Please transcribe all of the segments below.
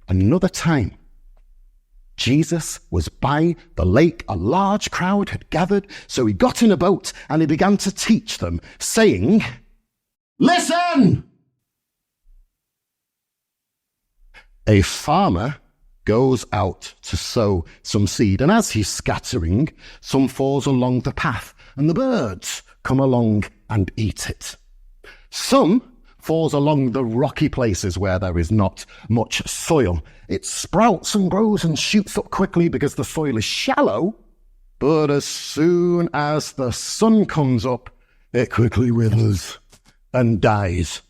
Another time, Jesus was by the lake. A large crowd had gathered, so he got in a boat and he began to teach them, saying, "Listen! A farmer goes out to sow some seed, and as he's scattering, some falls along the path, and the birds come along and eat it. Some falls along the rocky places where there is not much soil. It sprouts and grows and shoots up quickly because the soil is shallow, but as soon as the sun comes up, it quickly withers and dies.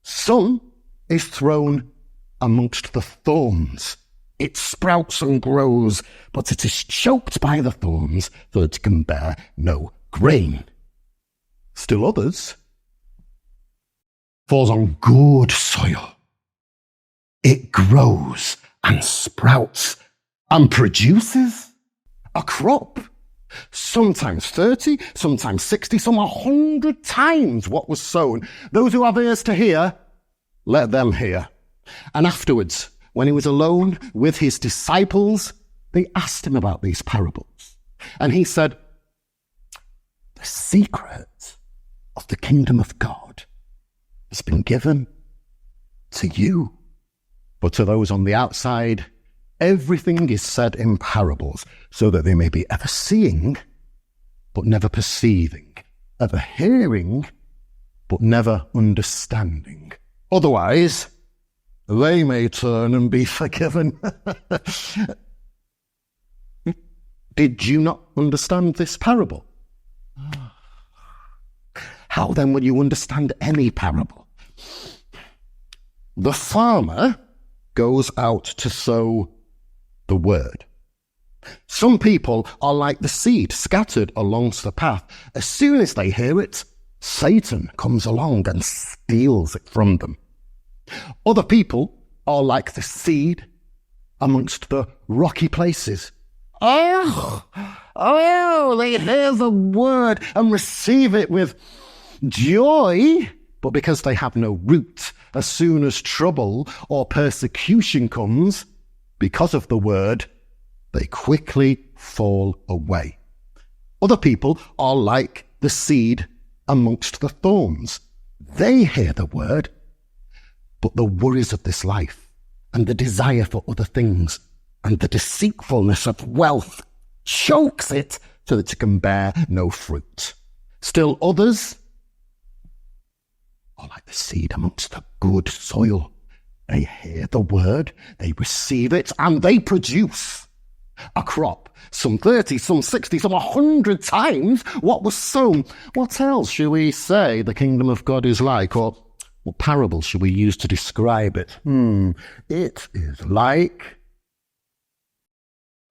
Some is thrown amongst the thorns. It sprouts and grows, but it is choked by the thorns, so it can bear no grain. Still others falls on good soil. It grows and sprouts and produces a crop, sometimes 30, sometimes 60, some 100 times what was sown. Those who have ears to hear, let them hear." And afterwards, when he was alone with his disciples, they asked him about these parables. And he said, "The secret of the kingdom of God has been given to you. But to those on the outside, everything is said in parables, so that they may be ever seeing, but never perceiving, ever hearing, but never understanding. Otherwise, they may turn and be forgiven." Did you not understand this parable? How then will you understand any parable? The farmer goes out to sow the word. Some people are like the seed scattered along the path. As soon as they hear it, Satan comes along and steals it from them. Other people are like the seed amongst the rocky places. Oh, they hear the word and receive it with joy, but because they have no root, as soon as trouble or persecution comes, because of the word, they quickly fall away. Other people are like the seed amongst the thorns. They hear the word, but the worries of this life and the desire for other things and the deceitfulness of wealth chokes it so that it can bear no fruit. Still others are like the seed amongst the good soil. They hear the word, they receive it, and they produce a crop, some 30, some 60, some 100 times what was sown. What else shall we say the kingdom of God is like? Or what parable shall we use to describe it? It is like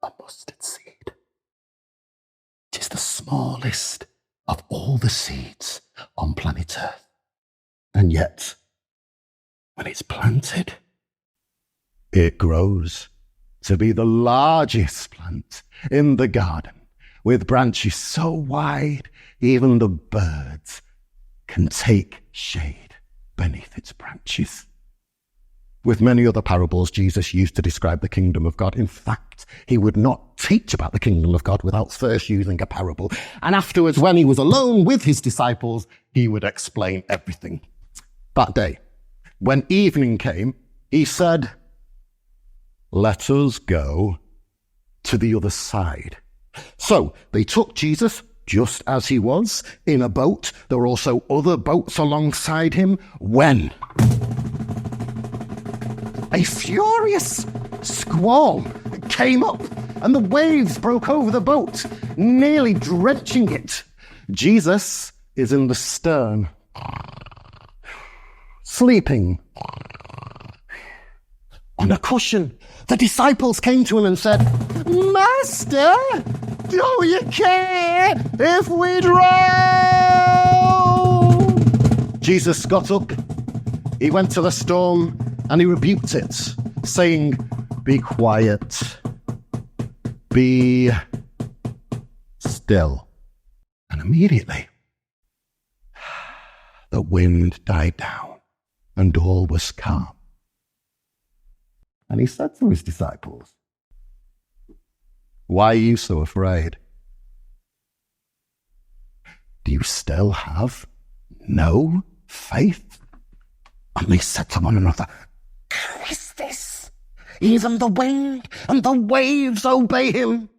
a mustard seed. It is the smallest of all the seeds on planet Earth. And yet, when it's planted, it grows to be the largest plant in the garden, with branches so wide even the birds can take shade beneath its branches. With many other parables Jesus used to describe the kingdom of God. In fact, he would not teach about the kingdom of God without first using a parable. And afterwards, when he was alone with his disciples, he would explain everything. That day, when evening came, he said, "Let us go to the other side." So they took Jesus just as he was in a boat. There were also other boats alongside him when a furious squall came up and the waves broke over the boat, nearly drenching it. Jesus is in the stern, sleeping on a cushion. The disciples came to him and said, "Master, do you care if we drown?" Jesus got up, he went to the storm, and he rebuked it, saying, "Be quiet, be still." And immediately, the wind died down, and all was calm. And he said to his disciples, "Why are you so afraid? Do you still have no faith?" And they said to one another, "Who is this? Even the wind and the waves obey him."